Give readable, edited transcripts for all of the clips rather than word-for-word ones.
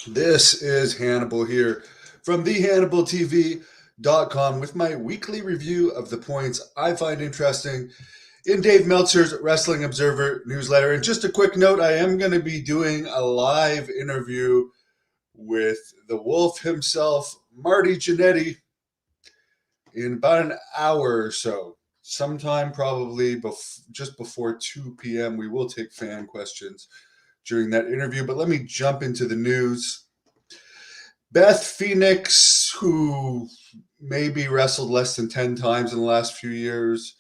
This is Hannibal here from thehannibaltv.com with my weekly review of the points I find interesting in Dave Meltzer's Wrestling Observer newsletter. And just a quick note, I am going to be doing a live interview with the Wolf himself, Marty Jannetty, in about an hour or so. Sometime probably just before 2 p.m. We will take fan questions during that interview. But let me jump into the news. Beth Phoenix, who maybe wrestled less than 10 times in the last few years,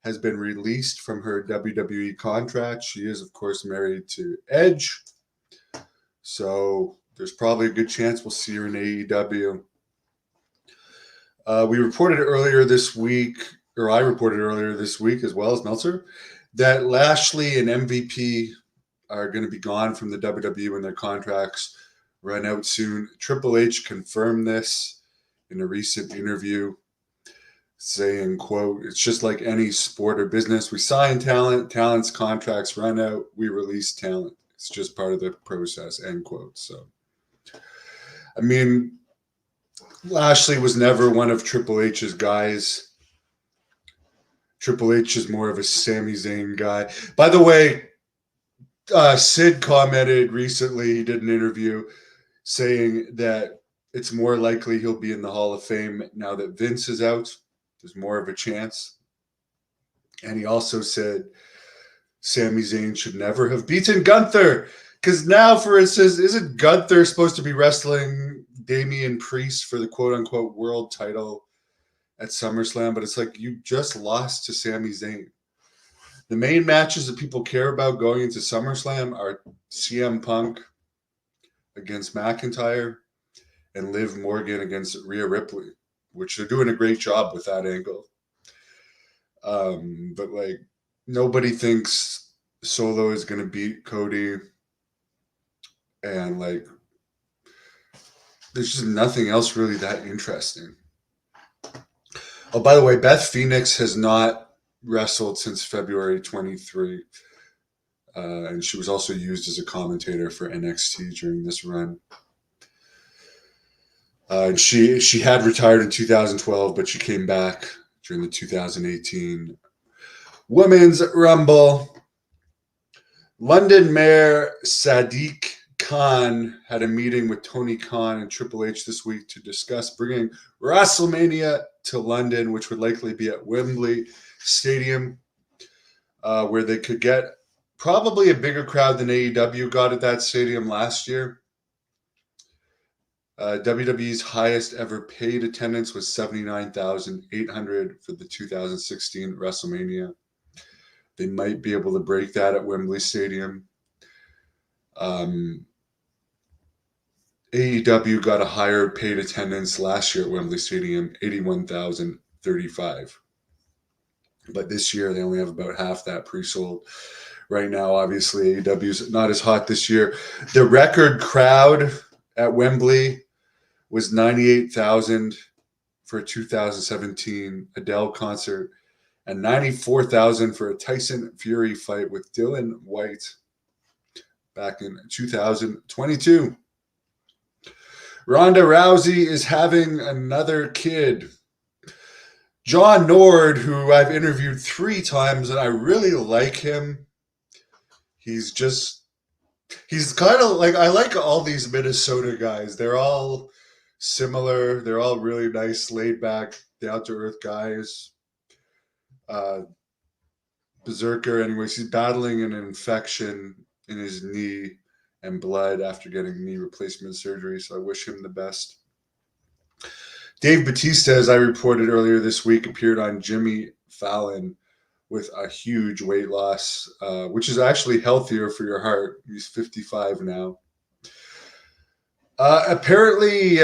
has been released from her WWE contract. She is, of course, married to Edge. So there's probably a good chance we'll see her in AEW. We reported earlier this week, or I reported earlier this week as well as Meltzer, that Lashley and MVP are going to be gone from the WWE when their contracts run out soon. Triple H confirmed this in a recent interview, saying, quote, "It's just like any sport or business. We sign talent, talent's contracts run out, we release talent. It's just part of the process," end quote. So, I mean, Lashley was never one of Triple H's guys. Triple H is more of a Sami Zayn guy. By the way, Sid commented recently, he did an interview saying that it's more likely he'll be in the Hall of Fame now that Vince is out. There's more of a chance. And he also said Sami Zayn should never have beaten Gunther. Because now, for instance, isn't Gunther supposed to be wrestling Damian Priest for the quote-unquote world title at SummerSlam? But it's like, you just lost to Sami Zayn. The main matches that people care about going into SummerSlam are CM Punk against McIntyre and Liv Morgan against Rhea Ripley, which they're doing a great job with that angle. But like, nobody thinks Solo is going to beat Cody, and like, there's just nothing else really that interesting. Oh, by the way, Beth Phoenix has not wrestled since February 23. And she was also used as a commentator for NXT during this run. And she had retired in 2012, but she came back during the 2018 Women's Rumble. London Mayor Sadiq Khan had a meeting with Tony Khan and Triple H this week to discuss bringing WrestleMania to London, which would likely be at Wembley Stadium, where they could get probably a bigger crowd than AEW got at that stadium last year. WWE's highest ever paid attendance was 79,800 for the 2016 WrestleMania. They might be able to break that at Wembley Stadium. AEW got a higher paid attendance last year at Wembley Stadium, 81,035. But this year, they only have about half that pre-sold. Right now, obviously, AEW's not as hot this year. The record crowd at Wembley was 98,000 for a 2017 Adele concert and 94,000 for a Tyson Fury fight with Dylan White back in 2022. Ronda Rousey is having another kid. John Nord, who I've interviewed 3 times, and I really like him. He's kind of like, I like all these Minnesota guys. They're all similar. They're all really nice, laid back, down to earth guys. Berserker, anyways, he's battling an infection in his knee and blood after getting knee replacement surgery. So I wish him the best. Dave Bautista, as I reported earlier this week, appeared on Jimmy Fallon with a huge weight loss, which is actually healthier for your heart. He's 55 now. Apparently,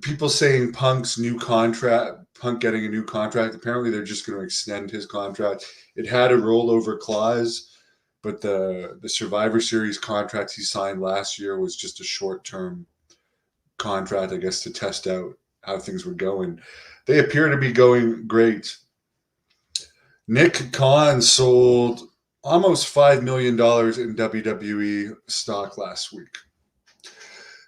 people saying Punk getting a new contract, apparently they're just going to extend his contract. It had a rollover clause, but the Survivor Series contract he signed last year was just a short-term contract, I guess, to test out how things were going. They appear to be going great. Nick Khan sold almost $5 million in WWE stock last week.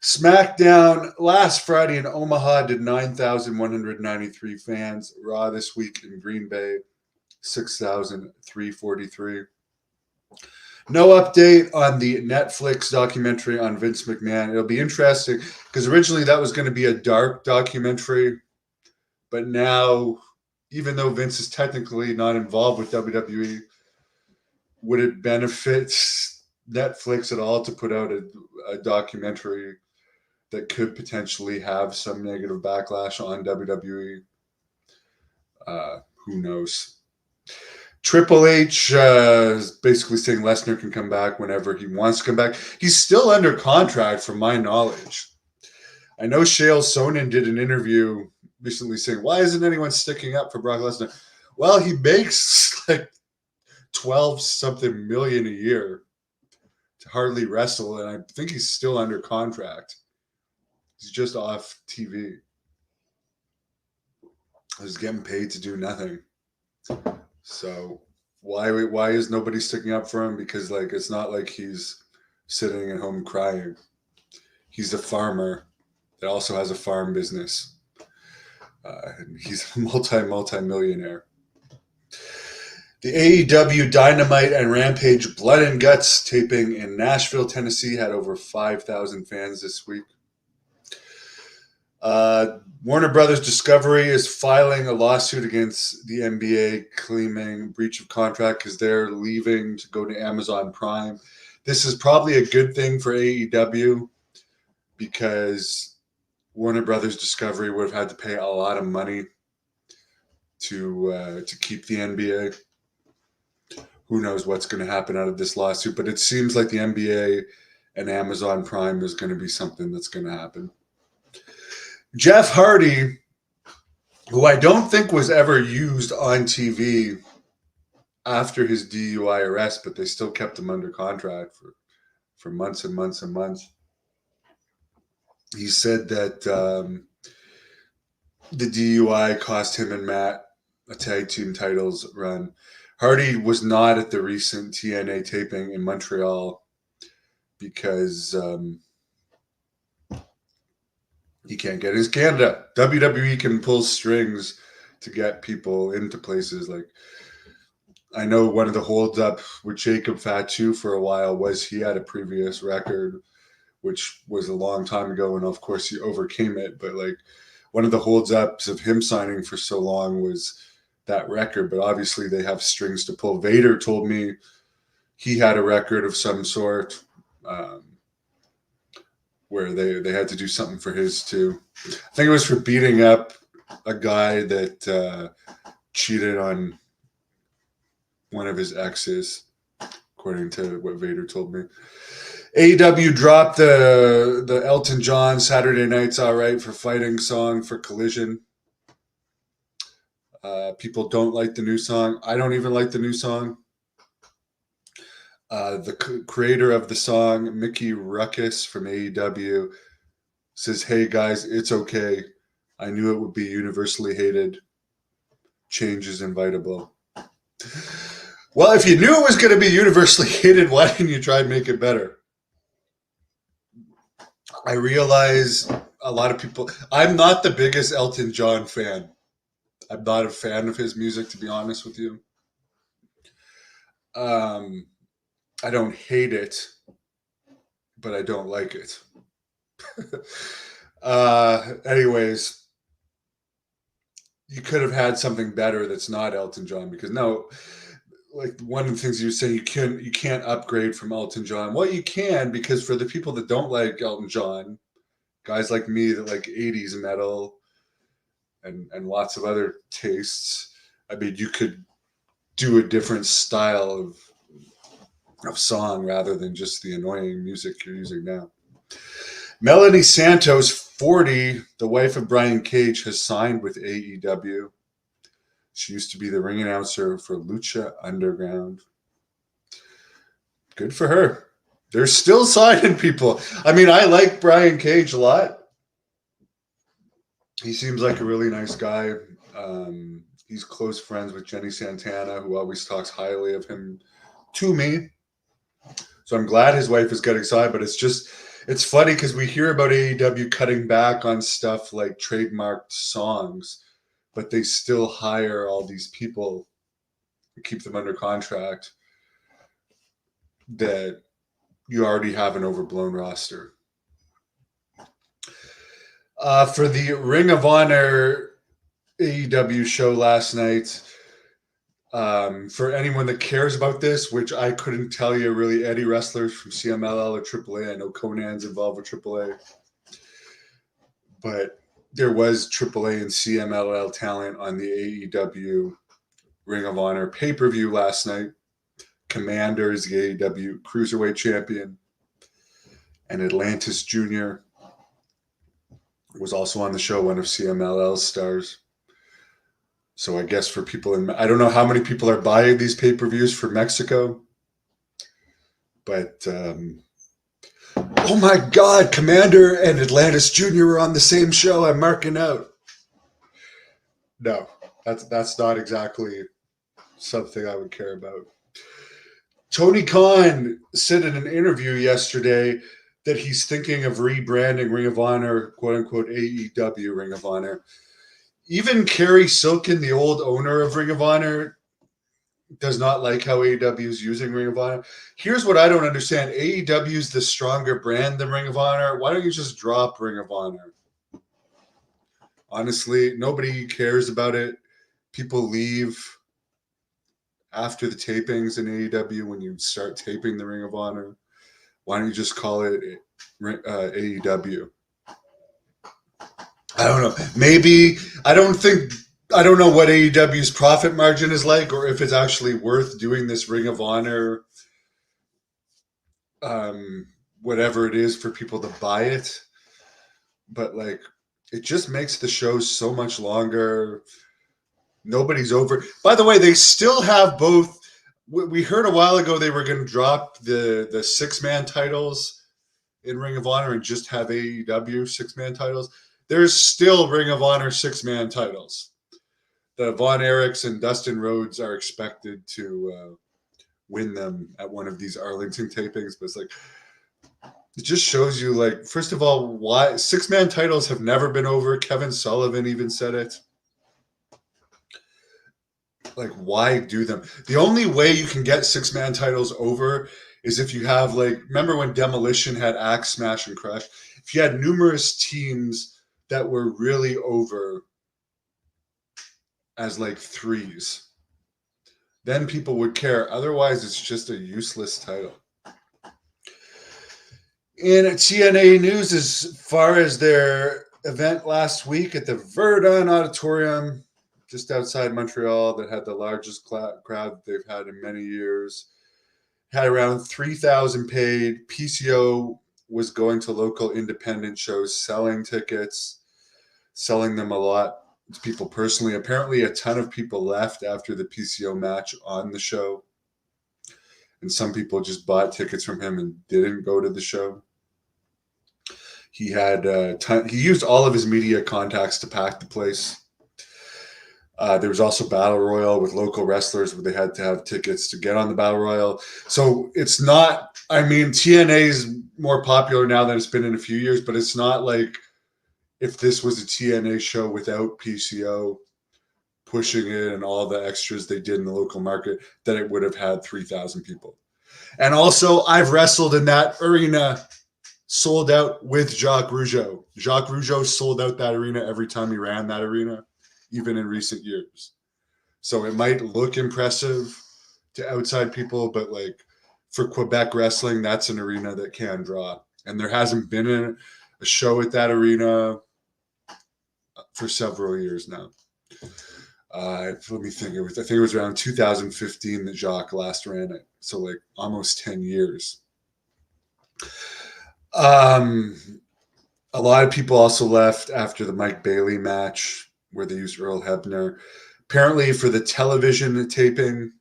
SmackDown last Friday in Omaha did 9,193 fans. Raw this week in Green Bay, 6,343. No update on the Netflix documentary on Vince McMahon. It'll be interesting because originally that was going to be a dark documentary, but now, even though Vince is technically not involved with WWE, would it benefit Netflix at all to put out a documentary that could potentially have some negative backlash on WWE? Who knows? Triple H is basically saying Lesnar can come back whenever he wants to come back. He's still under contract, from my knowledge. I know Chael Sonnen did an interview recently saying, why isn't anyone sticking up for Brock Lesnar? Well, he makes like 12-something million a year to hardly wrestle, and I think he's still under contract. He's just off TV. He's getting paid to do nothing. So why is nobody sticking up for him? Because like it's not like he's sitting at home crying. He's a farmer that also has a farm business. And he's a multi-millionaire. The AEW Dynamite and Rampage Blood and Guts taping in Nashville, Tennessee had over 5,000 fans this week. Warner Brothers Discovery is filing a lawsuit against the NBA claiming breach of contract because they're leaving to go to Amazon Prime. This is probably a good thing for AEW because Warner Brothers Discovery would have had to pay a lot of money to keep the NBA. Who knows what's going to happen out of this lawsuit, but it seems like the NBA and Amazon Prime is going to be something that's going to happen. Jeff Hardy, who I don't think was ever used on TV after his DUI arrest, but they still kept him under contract for months and months and months. He said that the DUI cost him and Matt a tag team titles run. Hardy was not at the recent TNA taping in Montreal because he can't get his Canada. WWE can pull strings to get people into places. Like, I know one of the holds up with Jacob Fatu for a while was he had a previous record, which was a long time ago, and of course he overcame it. But like, one of the holds ups of him signing for so long was that record. But obviously they have strings to pull. Vader told me he had a record of some sort. Where they had to do something for his too. I think it was for beating up a guy that cheated on one of his exes, according to what Vader told me. AEW dropped the Elton John Saturday Night's Alright for Fighting song for Collision. People don't like the new song. I don't even like the new song. The creator of the song, Mickey Ruckus from AEW, says, hey guys, it's okay. I knew it would be universally hated. Change is inevitable. Well, if you knew it was going to be universally hated, why didn't you try and make it better? I realize a lot of people, I'm not the biggest Elton John fan. I'm not a fan of his music, to be honest with you. I don't hate it, but I don't like it. Anyways, you could have had something better that's not Elton John, because no, like one of the things you were saying, you can't upgrade from Elton John. Well, you can, because for the people that don't like Elton John, guys like me that like 80s metal and lots of other tastes, I mean, you could do a different style of song rather than just the annoying music you're using now. Melanie Santos, 40, the wife of Brian Cage, has signed with AEW. She used to be the ring announcer for Lucha Underground. Good for her. They're still signing people. I mean, I like Brian Cage a lot. He seems like a really nice guy. He's close friends with Jenny Santana, who always talks highly of him to me. So I'm glad his wife is getting signed, but it's just, It's funny because we hear about AEW cutting back on stuff like trademarked songs, but they still hire all these people to keep them under contract that you already have an overblown roster. For the Ring of Honor AEW show last night, for anyone that cares about this, which I couldn't tell you really any wrestlers from CMLL or AAA. I know Conan's involved with AAA, but there was AAA and CMLL talent on the AEW Ring of Honor pay-per-view last night. Commander is the AEW Cruiserweight Champion, and Atlantis Jr. was also on the show, one of CMLL's stars. So I guess for people I don't know how many people are buying these pay-per-views for Mexico, but oh my God, Commander and Atlantis Jr. were on the same show. I'm marking out. No, that's not exactly something I would care about. Tony Khan said in an interview yesterday that he's thinking of rebranding Ring of Honor, quote unquote, AEW Ring of Honor. Even Kerry Silkin, the old owner of Ring of Honor, does not like how AEW is using Ring of Honor. Here's what I don't understand. AEW is the stronger brand than Ring of Honor. Why don't you just drop Ring of Honor? Honestly, nobody cares about it. People leave after the tapings in AEW when you start taping the Ring of Honor. Why don't you just call it AEW? I don't know. Maybe I don't know what AEW's profit margin is like, or if it's actually worth doing this Ring of Honor, whatever it is, for people to buy it. But like, it just makes the shows so much longer. Nobody's over. By the way, they still have both. We heard a while ago they were going to drop the 6-man titles in Ring of Honor and just have AEW 6-man titles. There's still Ring of Honor 6-man titles. The Von Erichs and Dustin Rhodes are expected to win them at one of these Arlington tapings. But it's like, it just shows you, like, first of all, why 6-man titles have never been over. Kevin Sullivan even said it. Like, why do them? The only way you can get 6-man titles over is if you have, like, remember when Demolition had Axe, Smash, and Crush? If you had numerous teams that were really over as like threes, then people would care. Otherwise, it's just a useless title. In TNA news, as far as their event last week at the Verdun Auditorium, just outside Montreal, that had the largest crowd they've had in many years, had around 3,000 paid. PCO was going to local independent shows, selling tickets, selling them a lot to people personally. Apparently, a ton of people left after the PCO match on the show. And some people just bought tickets from him and didn't go to the show. He had he used all of his media contacts to pack the place. There was also Battle Royal with local wrestlers where they had to have tickets to get on the Battle Royal. So it's not, I mean, TNA is more popular now than it's been in a few years, but it's not like if this was a TNA show without PCO pushing it and all the extras they did in the local market, that it would have had 3,000 people. And also, I've wrestled in that arena, sold out with Jacques Rougeau. Jacques Rougeau sold out that arena every time he ran that arena, even in recent years. So it might look impressive to outside people, but like for Quebec wrestling, that's an arena that can draw. And there hasn't been a show at that arena for several years now. Let me think. I think it was around 2015 that Jacques last ran it. So like almost 10 years. A lot of people also left after the Mike Bailey match where they used Earl Hebner. Apparently for the television taping,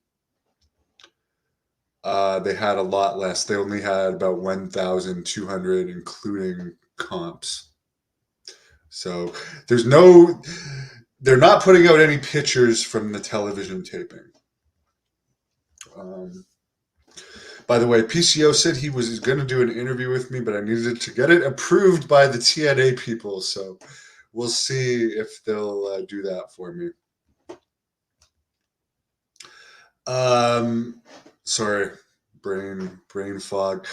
they had a lot less. They only had about 1,200, including comps. So they're not putting out any pictures from the television taping. By the way, PCO said he was going to do an interview with me, but I needed to get it approved by the TNA people. So we'll see if they'll do that for me. Sorry, brain fog.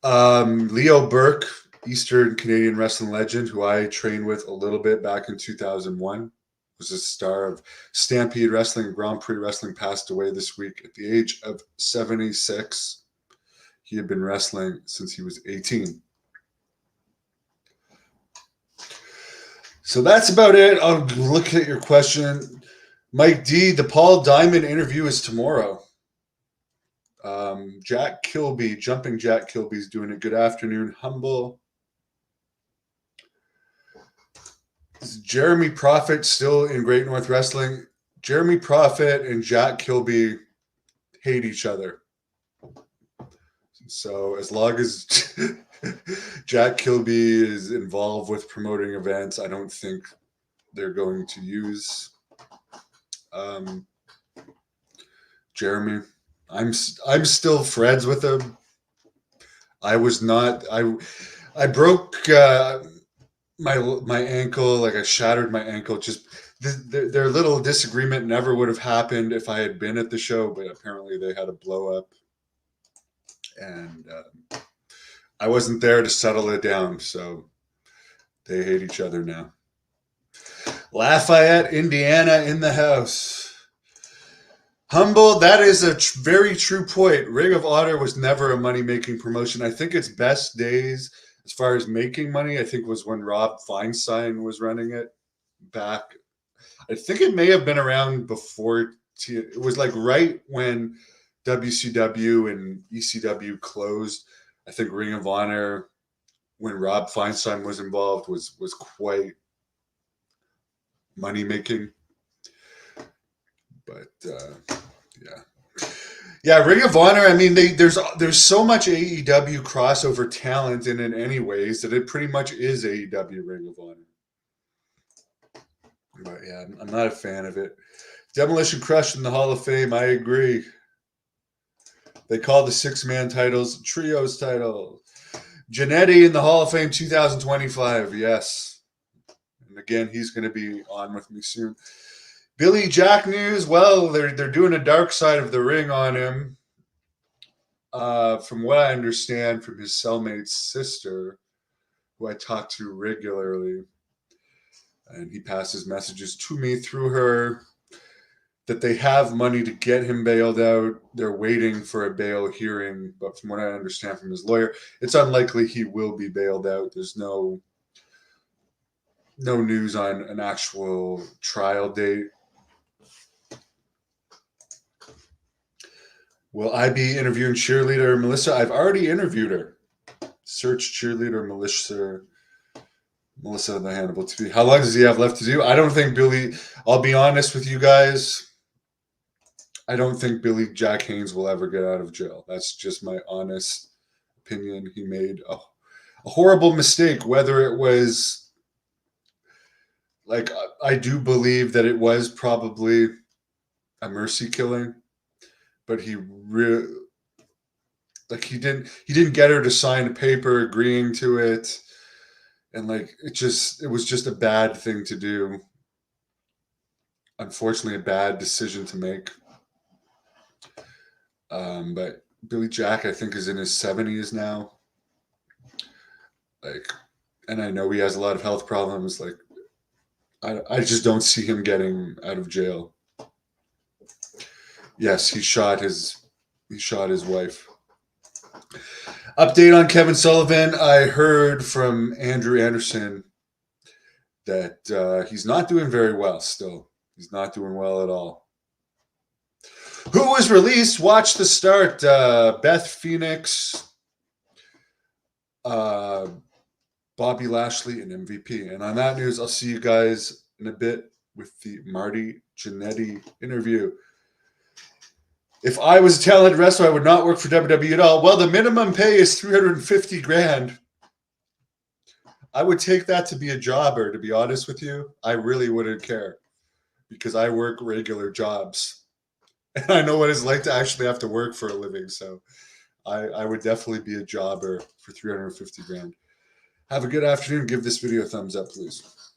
Leo Burke, Eastern Canadian wrestling legend, who I trained with a little bit back in 2001, was a star of Stampede Wrestling and Grand Prix Wrestling, passed away this week at the age of 76. He had been wrestling since he was 18. So that's about it. I'll look at your question. Mike D, the Paul Diamond interview is tomorrow. Jack Kilby, Jumping Jack Kilby's doing it. Good afternoon, Humble. Is Jeremy Prophet still in Great North Wrestling? Jeremy Prophet and Jack Kilby hate each other. So as long as Jack Kilby is involved with promoting events, I don't think they're going to use Jeremy. I'm still friends with him. I was not. I broke my ankle. Like I shattered my ankle. Just their little disagreement never would have happened if I had been at the show. But apparently they had a blow up, and I wasn't there to settle it down. So they hate each other now. Lafayette, Indiana, in the house. Humble, that is a very true point. Ring of Honor was never a money-making promotion. I think its best days, as far as making money, I think was when Rob Feinstein was running it back. I think it may have been around before. It was like right when WCW and ECW closed. I think Ring of Honor, when Rob Feinstein was involved, was quite money-making. But yeah, Ring of Honor. I mean, there's so much AEW crossover talent in it, anyways, that it pretty much is AEW Ring of Honor. But yeah, I'm not a fan of it. Demolition Crush in the Hall of Fame. I agree. They call the 6-man titles trios title. Jannetty in the Hall of Fame 2025. Yes, and again, he's going to be on with me soon. Billy Jack news. Well, they're doing a dark side of the ring on him. From what I understand from his cellmate's sister, who I talk to regularly, and he passes messages to me through her, that they have money to get him bailed out. They're waiting for a bail hearing, but from what I understand from his lawyer, it's unlikely he will be bailed out. There's no news on an actual trial date. Will I be interviewing cheerleader Melissa? I've already interviewed her. Search cheerleader Melissa on the Hannibal TV. How long does he have left to do? I don't think Billy, I'll be honest with you guys, I don't think Billy Jack Haynes will ever get out of jail. That's just my honest opinion. He made a horrible mistake, whether it was, like, I do believe that it was probably a mercy killing. But he didn't get her to sign a paper agreeing to it, and like it was just a bad thing to do. Unfortunately, a bad decision to make. But Billy Jack, I think, is in his 70s now. Like, and I know he has a lot of health problems. Like, I just don't see him getting out of jail. Yes, he shot his wife. Update on Kevin Sullivan. I heard from Andrew Anderson that he's not doing very well still. He's not doing well at all. Who was released? Watch the start. Beth Phoenix, Bobby Lashley, and MVP. And on that news, I'll see you guys in a bit with the Marty Jannetty interview. If I was a talented wrestler, I would not work for WWE at all. Well, the minimum pay is $350,000. I would take that to be a jobber, to be honest with you. I really wouldn't care because I work regular jobs. And I know what it's like to actually have to work for a living. So I would definitely be a jobber for 350 grand. Have a good afternoon. Give this video a thumbs up, please.